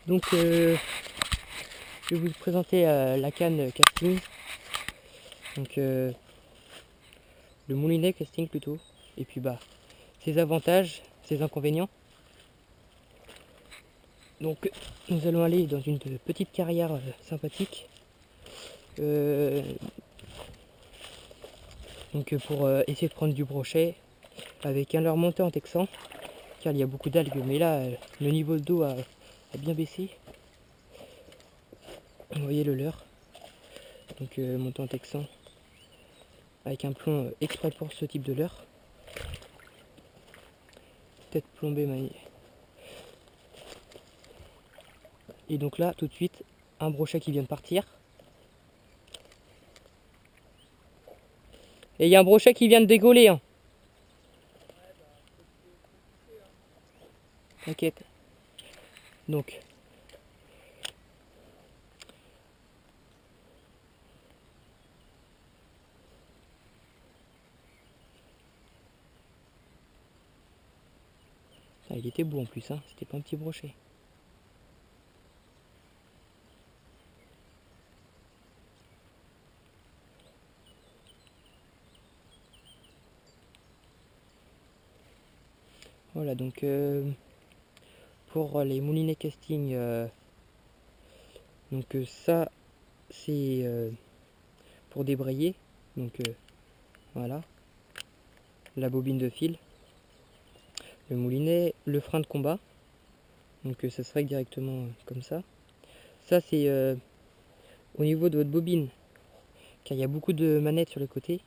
Donc je vais vous présenter la canne casting, donc le moulinet casting plutôt, et puis ses avantages, ses inconvénients. Donc nous allons aller dans une petite carrière sympathique, donc pour essayer de prendre du brochet avec un leurre monté en texan, car il y a beaucoup d'algues, mais là le niveau d'eau a bien baissé. Vous voyez le leurre, donc monté en texan, avec un plomb exprès pour ce type de leurre. Tête plombée maniée. Et donc là, tout de suite, un brochet qui vient de partir. Et il y a un brochet qui vient de dégoler. Hein. T'inquiète. Donc. Ah, il était beau en plus, hein. C'était pas un petit brochet. Voilà, donc pour les moulinets casting, donc ça c'est pour débrayer. Donc voilà, la bobine de fil, le moulinet, le frein de combat. Donc ça se règle directement comme ça. Ça c'est au niveau de votre bobine, car il y a beaucoup de manettes sur les côtés,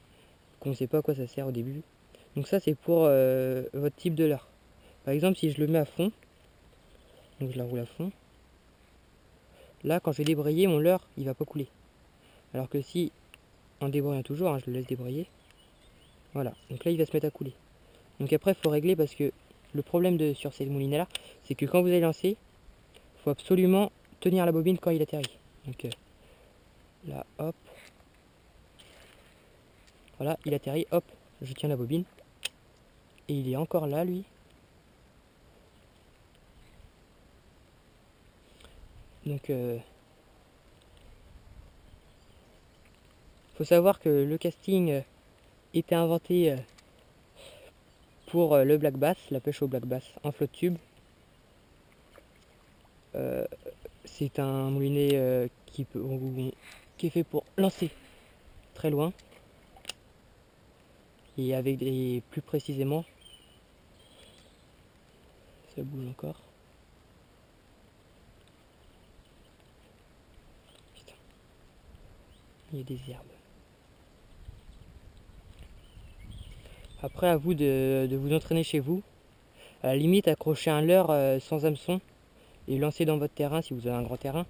qu'on ne sait pas à quoi ça sert au début. Donc ça c'est pour votre type de leurre. Par exemple, si je le mets à fond, donc je la roule à fond, là quand je vais débrayer, mon leurre il va pas couler. Alors que si, en débrayant toujours, hein, je le laisse débrayer, voilà, donc là il va se mettre à couler. Donc après il faut régler, parce que le problème sur ces moulinets là, c'est que quand vous allez lancer, il faut absolument tenir la bobine quand il atterrit. Donc là hop, voilà, il atterrit, hop, je tiens la bobine, et il est encore là lui. Donc faut savoir que le casting était inventé pour le black bass, la pêche au black bass en flotte tube. C'est un moulinet qui est fait pour lancer très loin, et avec plus précisément, ça bouge encore. Putain, il y a des herbes. Après, à vous de vous entraîner chez vous. À la limite, accrocher un leurre sans hameçon et lancer dans votre terrain si vous avez un grand terrain,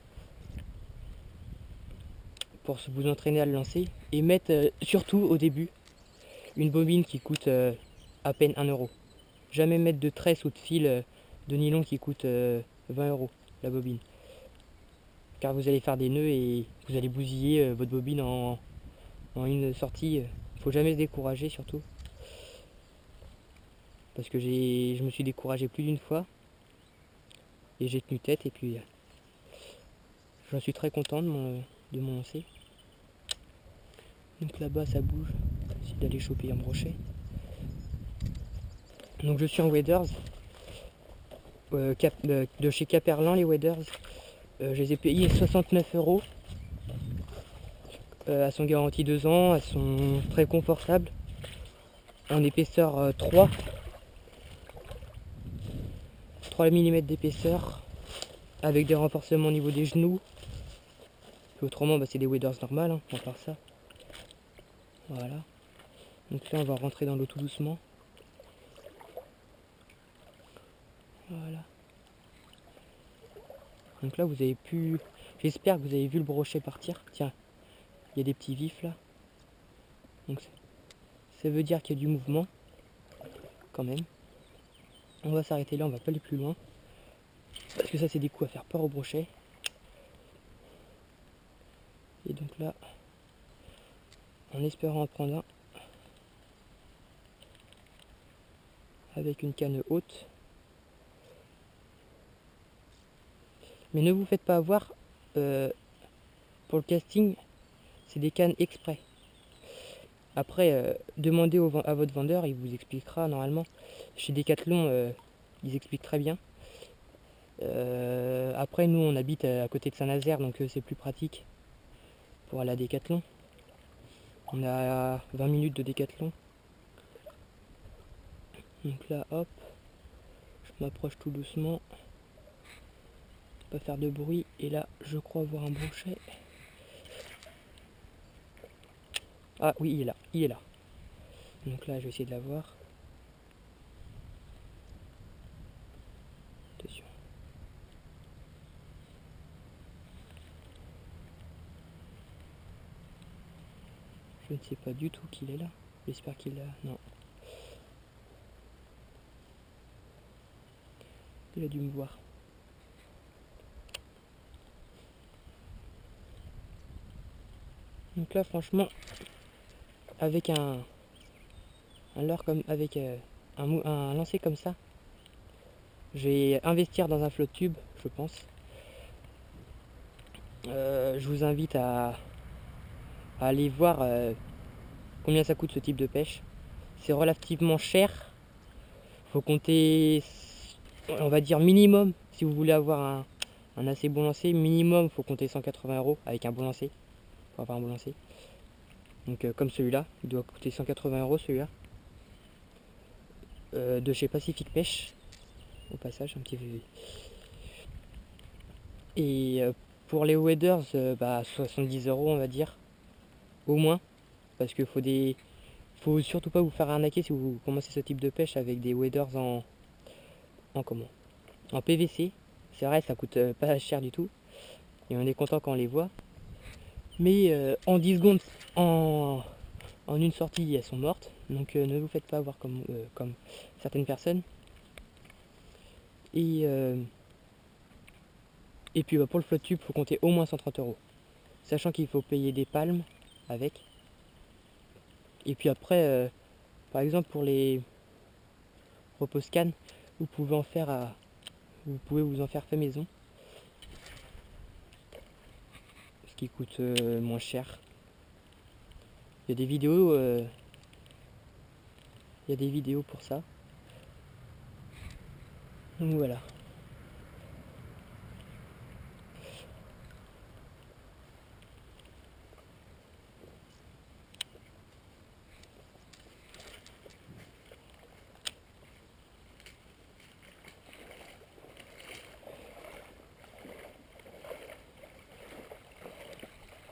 pour vous entraîner à le lancer. Et mettre surtout au début une bobine qui coûte à peine 1 euro. Jamais mettre de tresse ou de fil de nylon qui coûte 20 euros la bobine. Car vous allez faire des nœuds et vous allez bousiller votre bobine en une sortie. Faut jamais se décourager surtout. Parce que je me suis découragé plus d'une fois. Et j'ai tenu tête, et puis j'en suis très content de mon lancer. Donc là-bas ça bouge, c'est d'aller choper un brochet. Donc je suis en waders, de chez Caperlan les waders. Je les ai payés 69 euros. Elles sont garanties 2 ans, elles sont très confortables. En épaisseur 3 mm d'épaisseur, avec des renforcements au niveau des genoux. Et autrement c'est des waders normales, hein, à part ça. Voilà. Donc là on va rentrer dans l'eau tout doucement. Voilà. Donc là vous avez pu... J'espère que vous avez vu le brochet partir. Tiens, il y a des petits vifs là. Donc ça veut dire qu'il y a du mouvement. Quand même. On va s'arrêter là, on va pas aller plus loin. Parce que ça c'est des coups à faire peur au brochet. Et donc là, en espérant en prendre un, avec une canne haute, Mais ne vous faites pas avoir, pour le casting, c'est des cannes exprès. Après, demandez à votre vendeur, il vous expliquera normalement. Chez Decathlon, ils expliquent très bien. Après, nous, on habite à côté de Saint-Nazaire, donc c'est plus pratique pour aller à Decathlon. On a 20 minutes de Decathlon. Donc là, hop, je m'approche tout doucement. Pas faire de bruit. Et là, je crois voir un brochet. Ah oui, il est là, il est là. Donc là, je vais essayer de la voir. Attention. Je ne sais pas du tout qu'il est là. J'espère qu'il a... Non. Il a dû me voir. Donc là, franchement, avec un leurre comme... Avec un lancer comme ça, je vais investir dans un flotte tube, je pense. Je vous invite à aller voir combien ça coûte ce type de pêche. C'est relativement cher. Faut compter, on va dire minimum, si vous voulez avoir un assez bon lancer, minimum faut compter 180 € avec un bon lancer. Pour avoir un bon lancer. Donc comme celui-là, il doit coûter 180 € celui-là. De chez Pacific Pêche. Au passage, un petit peu. Et pour les waders, 70 € on va dire. Au moins. Parce qu'il faut surtout pas vous faire arnaquer si vous commencez ce type de pêche avec des waders en PVC. C'est vrai, ça coûte pas cher du tout. Et on est content quand on les voit. Mais en 10 secondes, en une sortie, elles sont mortes. Donc ne vous faites pas avoir comme certaines personnes. Et puis pour le flotte tube, il faut compter au moins 130 €. Sachant qu'il faut payer des palmes avec. Et puis après, par exemple pour les repose cannes, vous pouvez vous en faire fait maison. Ce qui coûte moins cher. Il y a des vidéos pour ça. Donc voilà.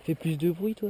Fais plus de bruit toi.